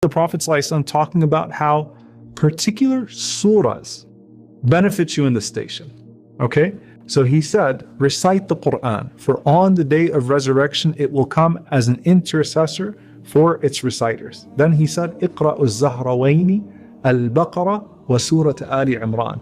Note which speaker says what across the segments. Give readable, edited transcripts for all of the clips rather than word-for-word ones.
Speaker 1: The Prophet ﷺ talking about how particular surahs benefit you in the station. Okay? So he said, recite the Quran, for on the day of resurrection it will come as an intercessor for its reciters. Then he said, اقرأوا الزهروين البقرة وسورة آل عمران.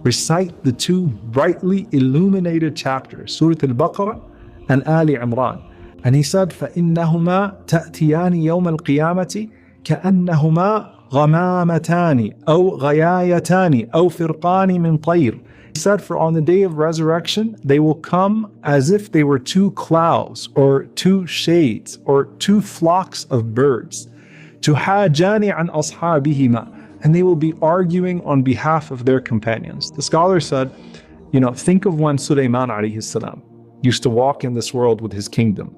Speaker 1: Recite the two brightly illuminated chapters, Surah Al-Baqarah and Ali Imran. And he said, فَإِنَّهُمَا تَأْتِيَانِ يَوْمَ الْقِيَامَةِ كَأَنَّهُمَا غَمَامَتَانِ أَوْ غَيَايَتَانِ أَوْ فِرْقَانِ مِنْ طَيْرٍ. He said, for on the day of resurrection, they will come as if they were two clouds or two shades or two flocks of birds. تُحَاجَانِ عَنْ أَصْحَابِهِمَا. And they will be arguing on behalf of their companions. The scholar said, think of when Sulaiman alayhi salam used to walk in this world with his kingdom,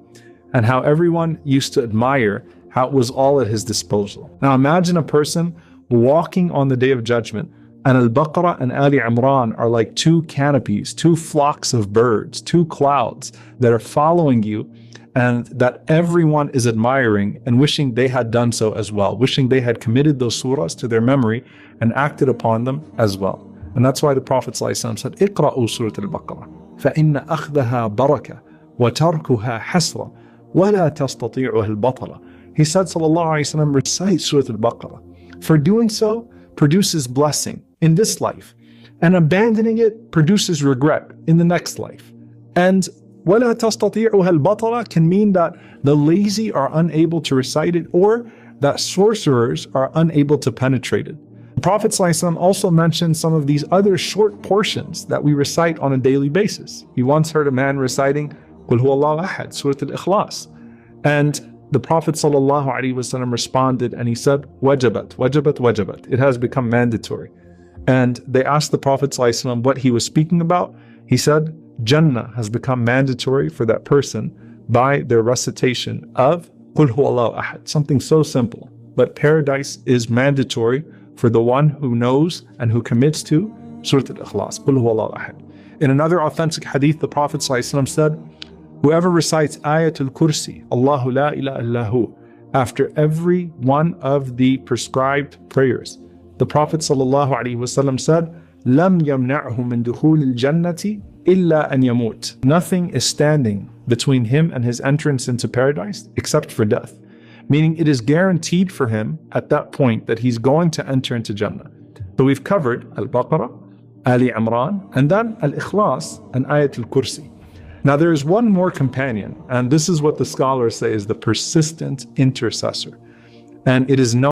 Speaker 1: and how everyone used to admire how it was all at his disposal. Now imagine a person walking on the day of judgment, and Al-Baqarah and Ali Imran are like two canopies, two flocks of birds, two clouds that are following you, and that everyone is admiring and wishing they had done so as well, wishing they had committed those surahs to their memory and acted upon them as well. And that's why the Prophet ﷺ said, اقرأوا سورة البقرة فإن أخذها بركة وتركها حسرة ولا تستطيعها البطلة. He said, sallallahu alayhi wa sallam, recite Surah Al-Baqarah. For doing so produces blessing in this life, and abandoning it produces regret in the next life. And وَلَا تَسْتَطِيعُهَا الْبَطَلَةِ can mean that the lazy are unable to recite it, or that sorcerers are unable to penetrate it. The Prophet ﷺ also mentioned some of these other short portions that we recite on a daily basis. He once heard a man reciting قُلْ هُوَ اللَّهُ أَحَدٌ, Surah Al-Ikhlas. And the Prophet ﷺ responded and he said, wajabat, wajabat, wajabat. It has become mandatory. And they asked the Prophet ﷺ what he was speaking about. He said, Jannah has become mandatory for that person by their recitation of Qul huwallahu ahad, something so simple. But paradise is mandatory for the one who knows and who commits to Surah Al-Ikhlas, Qul huwallahu ahad. In another authentic hadith, the Prophet ﷺ said, whoever recites Ayatul Kursi, Allahu la ilaha illahu, after every one of the prescribed prayers, the Prophet ﷺ said, Lam yamna'hu min dukhulil jannati illa an yamut. Nothing is standing between him and his entrance into paradise except for death. Meaning it is guaranteed for him at that point that he's going to enter into Jannah. So we've covered Al-Baqarah, Ali Imran, and then Al-Ikhlas and Ayatul Kursi. Now there is one more companion, and this is what the scholars say is the persistent intercessor. And it is known